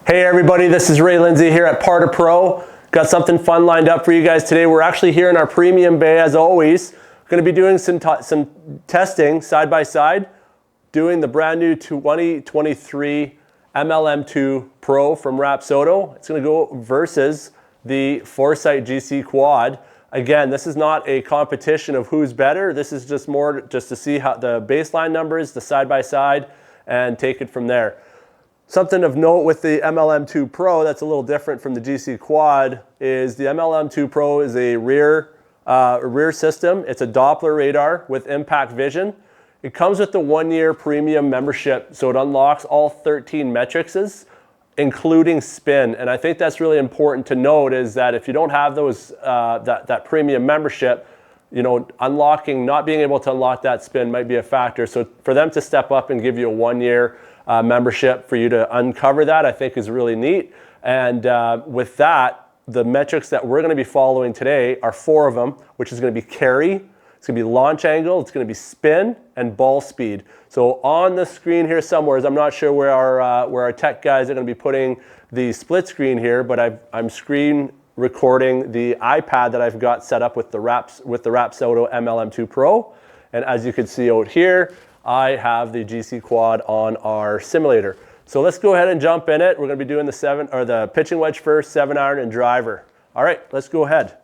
Hey everybody, this is Ray Lindsay here at Part of Pro. Got something fun lined up for you guys today. We're actually here in our premium bay as always. We're going to be doing some testing side by side, doing the brand new 2023 MLM2Pro from Rapsodo. It's going to go versus the Foresight GCQuad. Again, this is not a competition of who's better. This is just more just to see how the baseline numbers, the side by side, and take it from there. Something of note with the MLM2Pro that's a little different from the GCQuad is the MLM2Pro is a rear system. It's a Doppler radar with impact vision. It comes with the 1-year premium membership, so it unlocks all 13 metrics, including spin. And I think that's really important to note is that if you don't have those that premium membership, you know, not being able to unlock that spin might be a factor. So for them to step up and give you a 1-year membership for you to uncover that, I think is really neat. And with that, the metrics that we're going to be following today are 4 of them, which is going to be carry, it's going to be launch angle, it's going to be spin, and ball speed. So on the screen here somewhere, I'm not sure where our tech guys are going to be putting the split screen here, but I'm screen recording the iPad that I've got set up with the Rapsodo MLM2Pro. And as you can see out here, I have the GCQuad on our simulator. So let's go ahead and jump in it. We're going to be doing the pitching wedge first, 7-iron, and driver. All right, let's go ahead.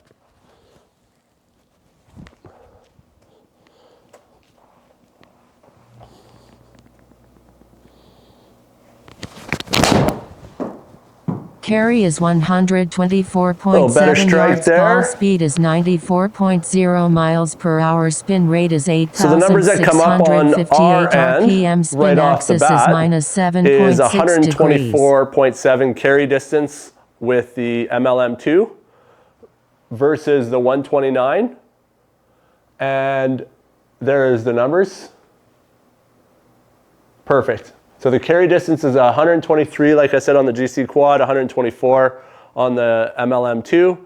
Carry is 124.7 yards, ball speed is 94.0 miles per hour, spin rate is 8,658 RPM, spin right off the axis bat is minus 7.6 is degrees. 124.7 carry distance with the MLM2 versus the 129. And there is the numbers. Perfect. So the carry distance is 123, like I said, on the GCQuad, 124 on the MLM2.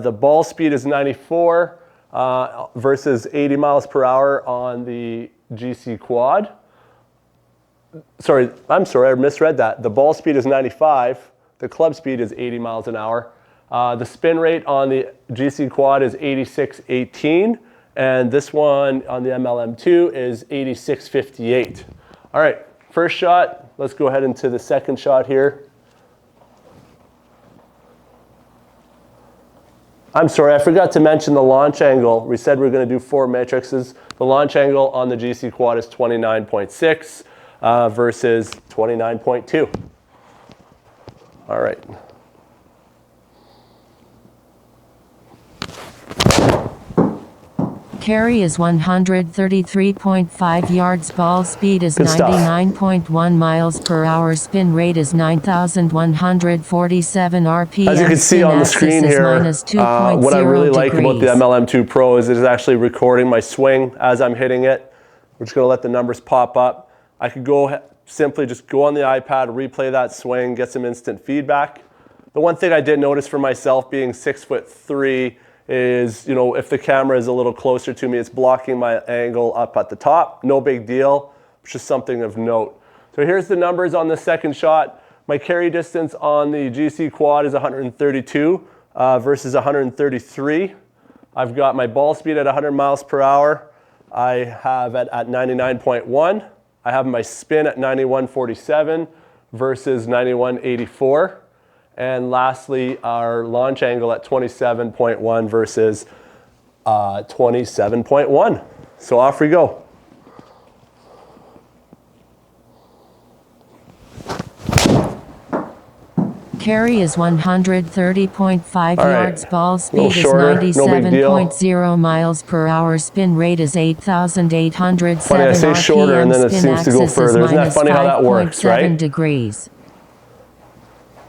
The ball speed is 94 versus 80 miles per hour on the GCQuad. I'm sorry, I misread that. The ball speed is 95. The club speed is 80 miles an hour. The spin rate on the GCQuad is 86.18. And this one on the MLM2 is 86.58. All right. First shot, let's go ahead into the second shot here. I'm sorry, I forgot to mention the launch angle. We said we're going to do 4 matrices. The launch angle on the GCQuad is 29.6 versus 29.2. All right. Carry is 133.5 yards, ball speed is 99.1 miles per hour, spin rate is 9,147 RPM. As you can see on the screen here, what I really like about the MLM2Pro is it is actually recording my swing as I'm hitting it. We're just going to let the numbers pop up. I could simply just go on the iPad, replay that swing, get some instant feedback. The one thing I did notice for myself being 6'3" is, you know, if the camera is a little closer to me, it's blocking my angle up at the top. No big deal, it's just something of note. So here's the numbers on the second shot. My carry distance on the GCQuad is 132 versus 133. I've got my ball speed at 100 miles per hour. I have it at 99.1. I have my spin at 91.47 versus 91.84. And lastly, our launch angle at 27.1 versus 27.1. So off we go. Carry is 130.5 yards, ball speed is 97.0 miles per hour, spin rate is 8,807 funny, I say shorter and then it seems to go further. Isn't that funny how that works, right? Degrees.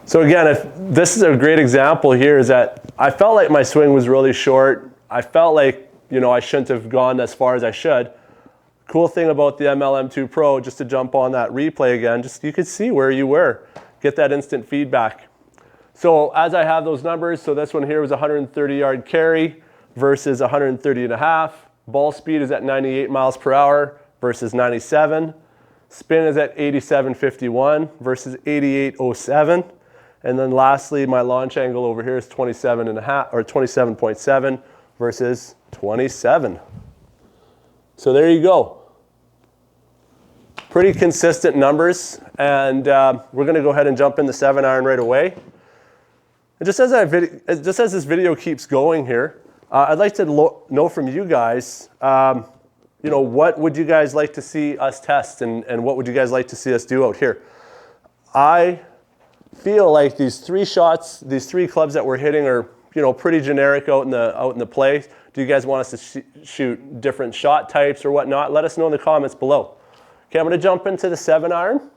So again, if this is a great example here, is that I felt like my swing was really short. I felt like, you know, I shouldn't have gone as far as I should. Cool thing about the MLM2Pro, just to jump on that replay again, just you could see where you were, get that instant feedback. So as I have those numbers, so this one here was 130-yard carry versus 130.5. Ball speed is at 98 miles per hour versus 97. Spin is at 87.51 versus 88.07. And then lastly, my launch angle over here is 27.5 or 27.7 versus 27. So there you go. Pretty consistent numbers. And we're going to go ahead and jump in the 7-iron right away. And just as this video keeps going here, I'd like to know from you guys, what would you guys like to see us test, and what would you guys like to see us do out here? I feel like these 3 shots, these 3 clubs that we're hitting are, pretty generic out in the play. Do you guys want us to shoot different shot types or whatnot? Let us know in the comments below. Okay, I'm going to jump into the 7-iron.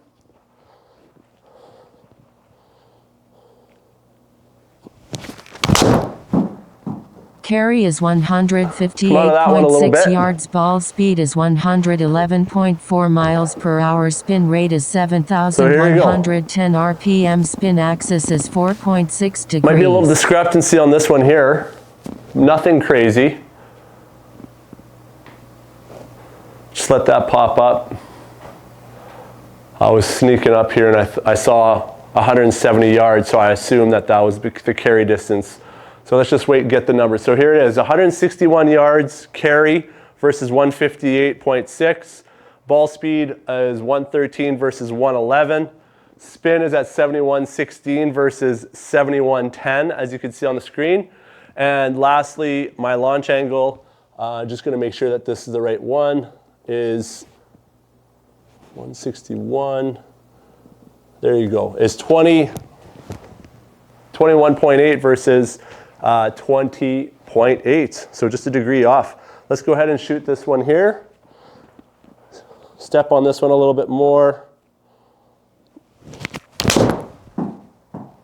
Carry is 158.6 yards. Ball speed is 111.4 miles per hour. Spin rate is 7,110 RPM. Spin axis is 4.6 degrees. Might be a little discrepancy on this one here. Nothing crazy. Just let that pop up. I was sneaking up here and I saw 170 yards, so I assumed that was the carry distance. So let's just wait and get the numbers. So here it is, 161 yards carry versus 158.6. Ball speed is 113 versus 111. Spin is at 71.16 versus 71.10, as you can see on the screen. And lastly, my launch angle, just going to make sure that this is the right one, is 161. There you go. Is 21.8 versus 20.8, so just a degree off. Let's go ahead and shoot this one here. Step on this one a little bit more.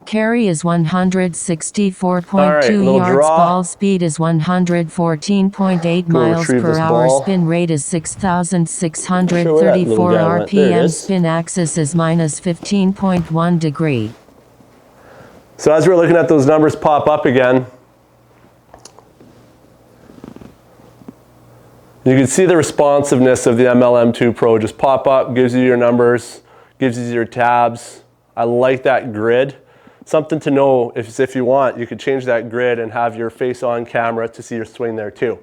Carry is 164.2 yards. Draw. Ball speed is 114.8 miles per hour. Spin rate is 6,634 RPM. Spin axis is minus 15.1 degree. So as we're looking at those numbers pop up again, you can see the responsiveness of the MLM2Pro just pop up, gives you your numbers, gives you your tabs. I like that grid. Something to know, if you want, you could change that grid and have your face on camera to see your swing there too.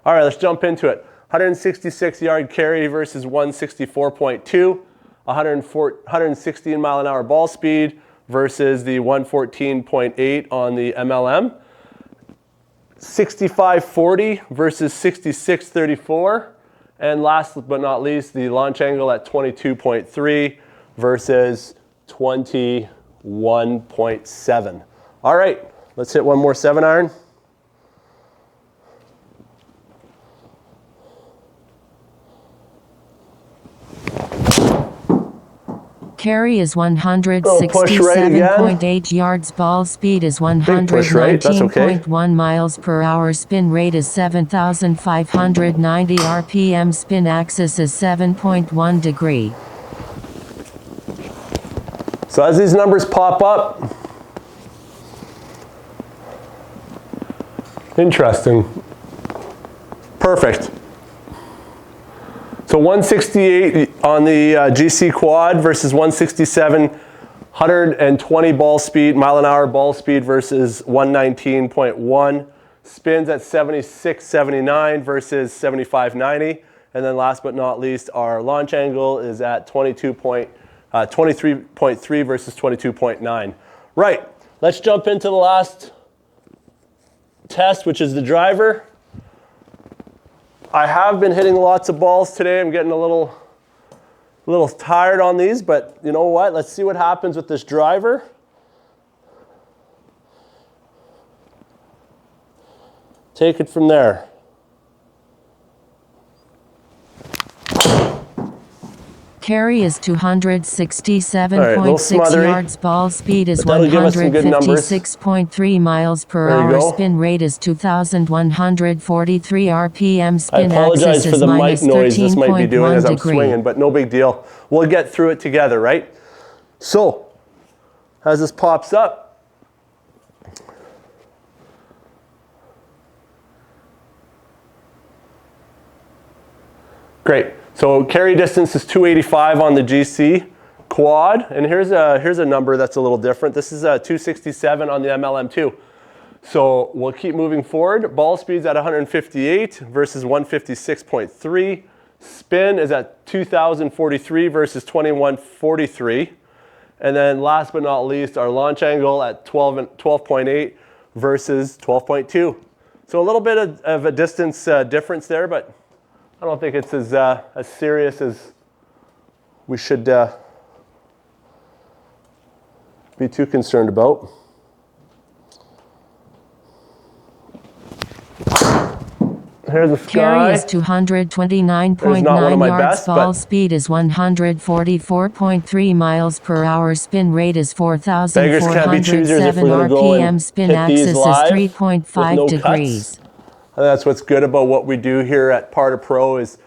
All right, let's jump into it. 166 yard carry versus 164.2, 116 mile an hour ball speed versus the 114.8 on the MLM. 65.40 versus 66.34. And last but not least, the launch angle at 22.3 versus 21.7. All right, let's hit one more 7-iron. Carry is 167.8 yards. Ball speed is 119.1 miles per hour. Spin rate is 7,590 RPM. Spin axis is 7.1 degree. So as these numbers pop up, interesting. Perfect. So 168 on the GCQuad versus 167, 120 ball speed, mile an hour ball speed versus 119.1. Spins at 76.79 versus 75.90. And then last but not least, our launch angle is at 23.3 versus 22.9. Right, let's jump into the last test, which is the driver. I have been hitting lots of balls today. I'm getting a little tired on these, but you know what? Let's see what happens with this driver. Take it from there. Carry is 267.6 yards. Ball speed is 156.3 miles per hour. Spin rate is 2,143 RPM. Spin axis is minus 13.1 degree. Swinging, but no big deal. We'll get through it together, right? So, as this pops up, great. So carry distance is 285 on the GCQuad, and here's a number that's a little different. This is a 267 on the MLM2. So we'll keep moving forward. Ball speed's at 158 versus 156.3. Spin is at 2,043 versus 2143. And then last but not least, our launch angle at 12.8 versus 12.2. So a little bit of a distance difference there, but I don't think it's as serious as we should be too concerned about. Here's the sky. Carry is 229.9 yards. Ball speed is 144.3 miles per hour. Spin rate is 4,407 RPM. Spin axis is 3.5 degrees. And that's what's good about what we do here at Parta Pro is,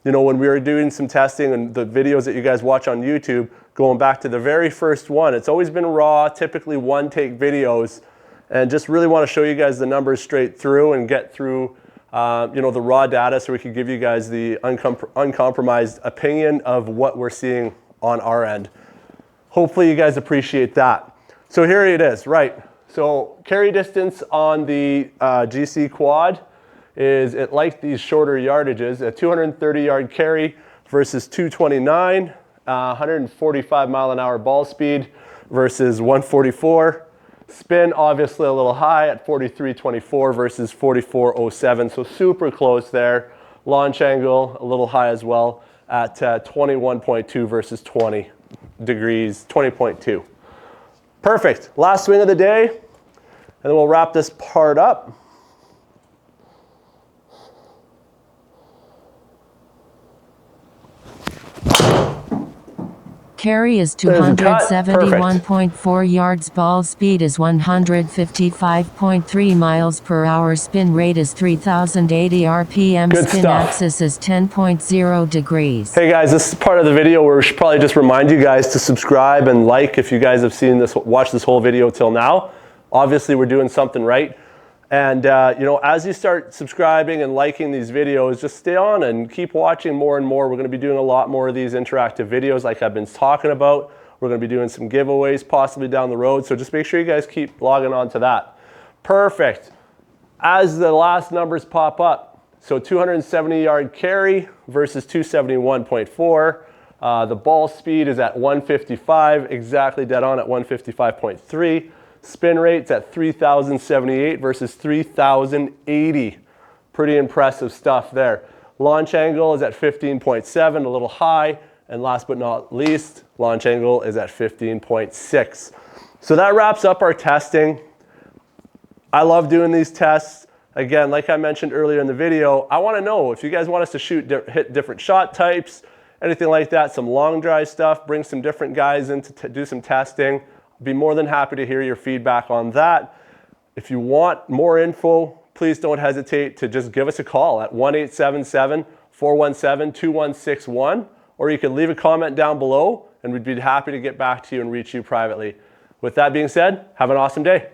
you know, when we were doing some testing and the videos that you guys watch on YouTube, going back to the very first one, it's always been raw, typically one take videos, and just really want to show you guys the numbers straight through and get through you know, the raw data so we can give you guys the uncompromised opinion of what we're seeing on our end. Hopefully you guys appreciate that. So here it is, right? So carry distance on the GCQuad is, it likes these shorter yardages, a 230 yard carry versus 229, 145 mile an hour ball speed versus 144. Spin obviously a little high at 43.24 versus 44.07, so super close there. Launch angle a little high as well at 21.2 versus 20 degrees, 20.2. Perfect. Last swing of the day, and then we'll wrap this part up. Carry is 271.4 yards. Ball speed is 155.3 miles per hour. Spin rate is 3,080 RPM. Good Spin stuff. axis is 10.0 degrees. Hey guys, this is part of the video where we should probably just remind you guys to subscribe and like if you guys have seen this, watched this whole video till now. Obviously we're doing something right. And you know, as you start subscribing and liking these videos, just stay on and keep watching more and more. We're going to be doing a lot more of these interactive videos like I've been talking about. We're going to be doing some giveaways possibly down the road. So just make sure you guys keep logging on to that. Perfect. As the last numbers pop up, so 270 yard carry versus 271.4. The ball speed is at 155, exactly dead on at 155.3. Spin rate's at 3,078 versus 3,080. Pretty impressive stuff there. Launch angle is at 15.7, a little high. And last but not least, launch angle is at 15.6. So that wraps up our testing. I love doing these tests. Again, like I mentioned earlier in the video, I want to know if you guys want us to hit different shot types, anything like that, some long drive stuff, bring some different guys in to do some testing. Be more than happy to hear your feedback on that. If you want more info, please don't hesitate to just give us a call at 1-877-417-2161, or you can leave a comment down below and we'd be happy to get back to you and reach you privately. With that being said, have an awesome day.